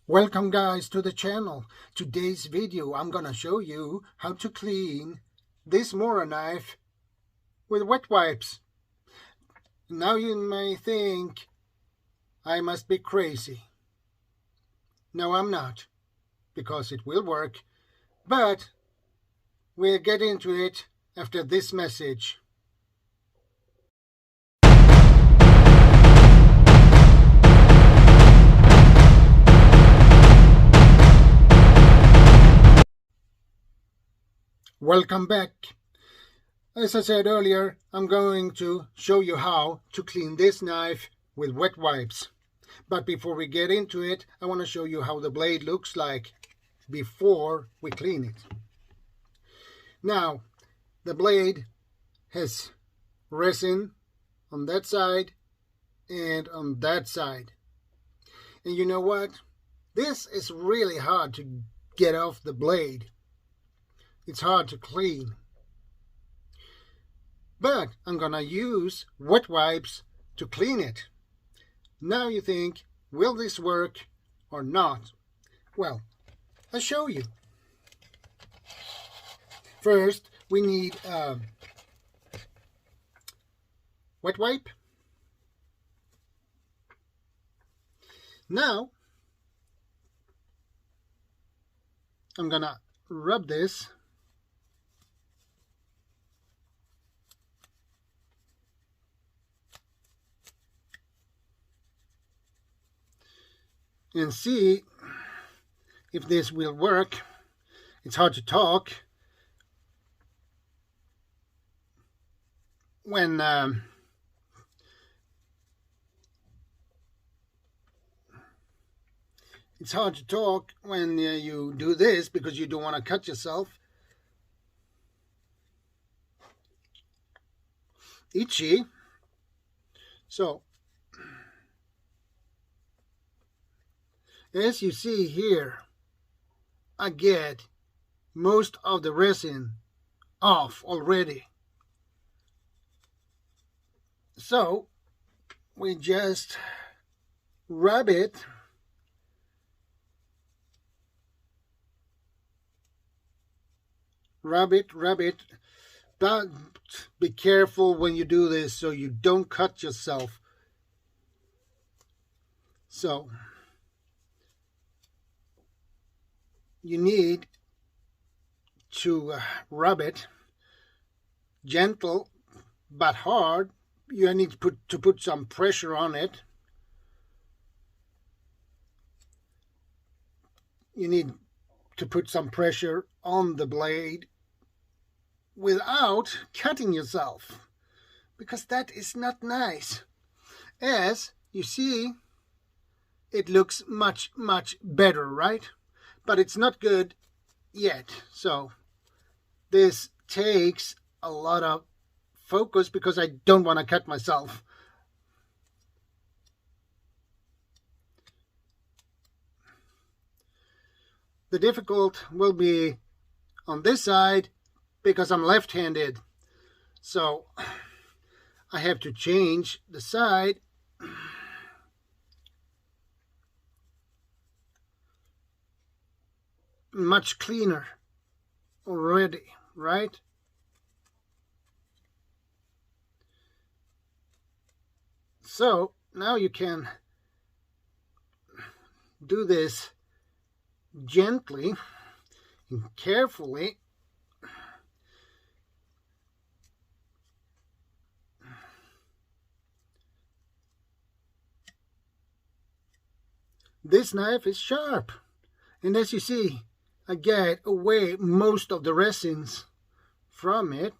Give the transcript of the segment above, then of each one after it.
Welcome guys to the channel. Today's video I'm gonna show you how to clean this Mora knife with wet wipes. Now you may think I must be crazy. No, I'm not, because it will work, but we'll get into it after this message. Welcome back. As I said earlier, I'm going to show you how to clean this knife with wet wipes. But before we get into it, I want to show you how the blade looks like before we clean it. Now, the blade has resin on that side and on that side. And you know what? This is really hard to get off the blade. It's hard to clean. But I'm gonna use wet wipes to clean it. Now you think, will this work or not? Well, I'll show you. First, we need a wet wipe. Now, I'm gonna rub this . And see if this will work. It's hard to talk when you do this, because you don't want to cut yourself. Itchy. So as you see here, I get most of the resin off already. So we just rub it . Rub it. But be careful when you do this so you don't cut yourself. So you need to rub it gentle but hard. You need to put some pressure on it. You need to put some pressure on the blade without cutting yourself, because that is not nice. As you see, it looks much better, right? But it's not good yet. So this takes a lot of focus because I don't want to cut myself. The difficult will be on this side because I'm left-handed. So I have to change the side. Much cleaner already, right? So now you can do this gently and carefully. This knife is sharp, and as you see, I get away most of the resins from it.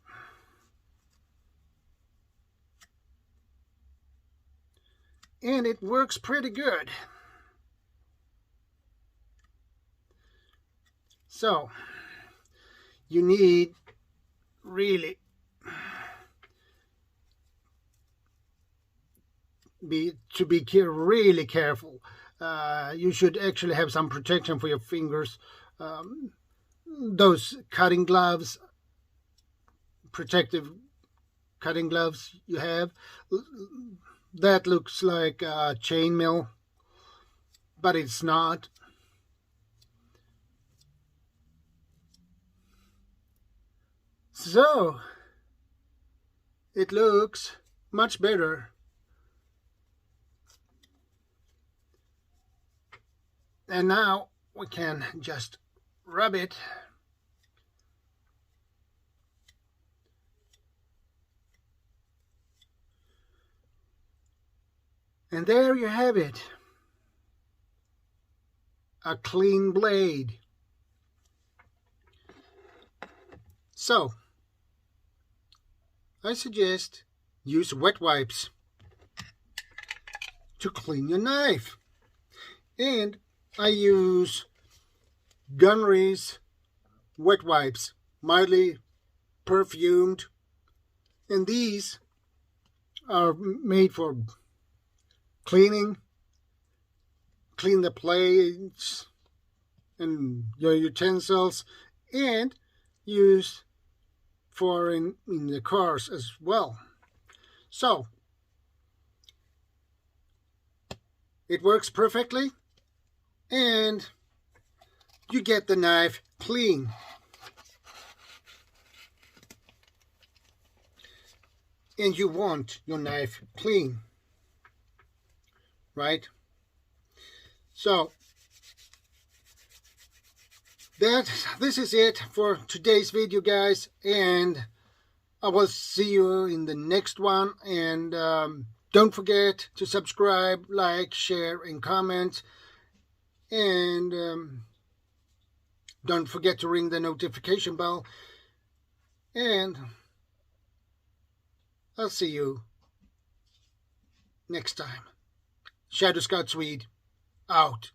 And it works pretty good. So you need really to be really careful. You should actually have some protection for your fingers. Those cutting gloves, protective cutting gloves you have, that looks like a chainmail, but it's not. So it looks much better. And now we can just rub it. And there you have it. A clean blade. So, I suggest use wet wipes to clean your knife. And I use Gunry's wet wipes, mildly perfumed. And these are made for cleaning, clean the plates and your utensils, and use for in the cars as well. So it works perfectly, and you get the knife clean. And you want your knife clean, right? So this is it for today's video, guys, and I will see you in the next one. And don't forget to subscribe, like, share, and comment. And don't forget to ring the notification bell. And I'll see you next time. ShadowScoutSwede out.